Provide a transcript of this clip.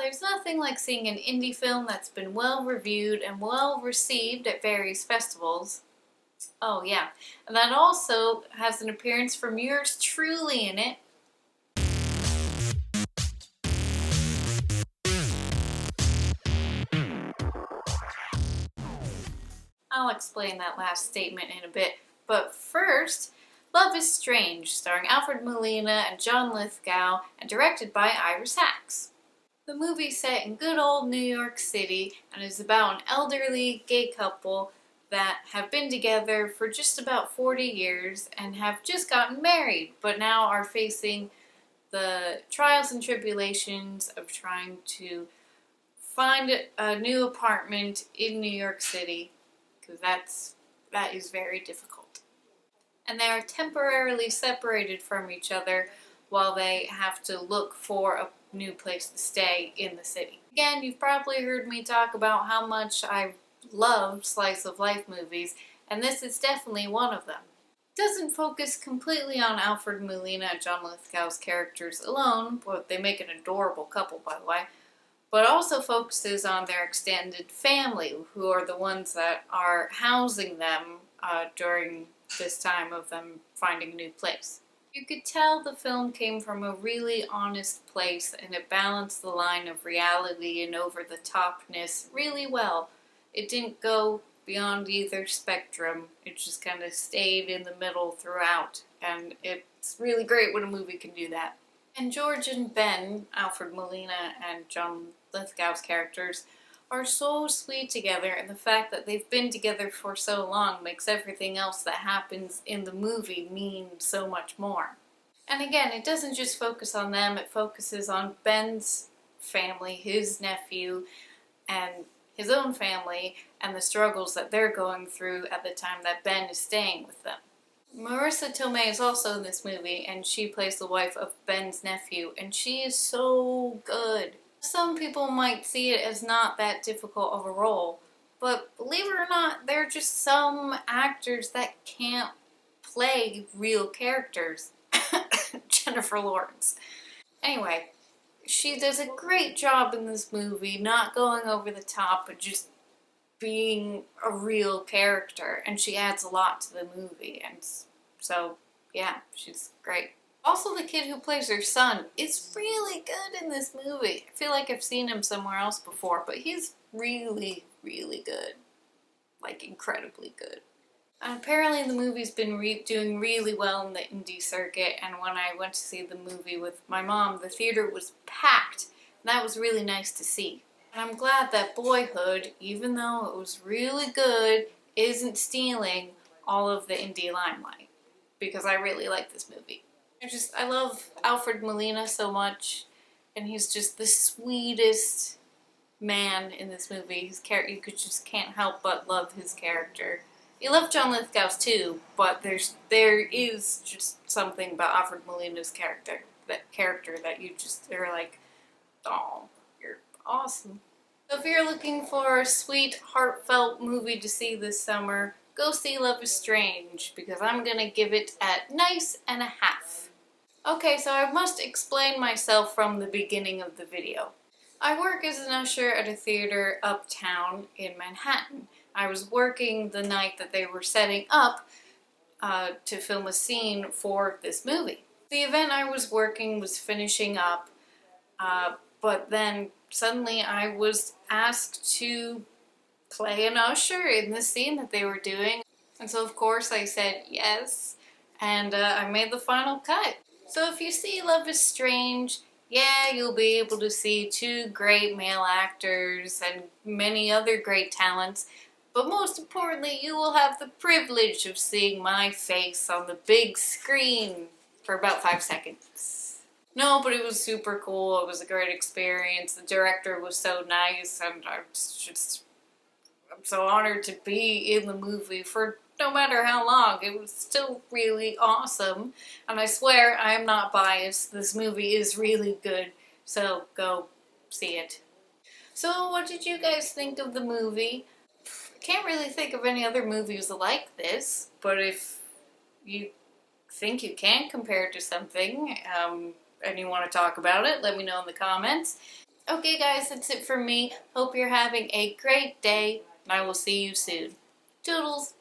there's nothing like seeing an indie film that's been well reviewed and well received at various festivals. Oh yeah, and that also has an appearance from yours truly in it. I'll explain that last statement in a bit, but first, Love is Strange, starring Alfred Molina and John Lithgow, and directed by Ira Sachs. The movie's set in good old New York City and is about an elderly gay couple that have been together for just about 40 years and have just gotten married, but now are facing the trials and tribulations of trying to find a new apartment in New York City, because that is very difficult. And they are temporarily separated from each other while they have to look for a new place to stay in the city. Again, you've probably heard me talk about how much I love slice of life movies, and this is definitely one of them. It doesn't focus completely on Alfred Molina and John Lithgow's characters alone, but they make an adorable couple, by the way, but also focuses on their extended family, who are the ones that are housing them during this time of them finding a new place. You could tell the film came from a really honest place, and it balanced the line of reality and over-the-topness really well. It didn't go beyond either spectrum, it just kind of stayed in the middle throughout, and it's really great when a movie can do that. And George and Ben, Alfred Molina and John Lithgow's characters, are so sweet together, and the fact that they've been together for so long makes everything else that happens in the movie mean so much more. And again, it doesn't just focus on them, it focuses on Ben's family, his nephew, and his own family, and the struggles that they're going through at the time that Ben is staying with them. Marissa Tomei is also in this movie, and she plays the wife of Ben's nephew, and she is so good. Some people might see it as not that difficult of a role, but believe it or not, there are just some actors that can't play real characters. Jennifer Lawrence. Anyway, she does a great job in this movie, not going over the top, but just being a real character, and she adds a lot to the movie, and so, yeah, she's great. Also, the kid who plays her son is really good in this movie. I feel like I've seen him somewhere else before, but he's really, really good. Like, incredibly good. And apparently the movie's been doing really well in the indie circuit, and when I went to see the movie with my mom, the theater was packed, and that was really nice to see. And I'm glad that Boyhood, even though it was really good, isn't stealing all of the indie limelight, because I really like this movie. I love Alfred Molina so much, and he's just the sweetest man in this movie. You just can't help but love his character. You love John Lithgow's too, but there is just something about Alfred Molina's character that you just are like, oh, you're awesome. So if you're looking for a sweet, heartfelt movie to see this summer, go see Love is Strange, because I'm gonna give it a nice and a half. Okay, so I must explain myself from the beginning of the video. I work as an usher at a theater uptown in Manhattan. I was working the night that they were setting up to film a scene for this movie. The event I was working was finishing up, but then suddenly I was asked to play an usher in the scene that they were doing. And so of course I said yes, and I made the final cut. So if you see Love is Strange, yeah, you'll be able to see two great male actors and many other great talents, but most importantly, you will have the privilege of seeing my face on the big screen for about 5 seconds. No, but it was super cool. It was a great experience. The director was so nice, and I'm so honored to be in the movie for no matter how long. It was still really awesome, and I swear I am not biased. This movie is really good, so go see it. So what did you guys think of the movie? Can't really think of any other movies like this, but if you think you can compare it to something, and you want to talk about it, let me know in the comments. Okay guys, that's it for me. Hope you're having a great day, and I will see you soon. Toodles!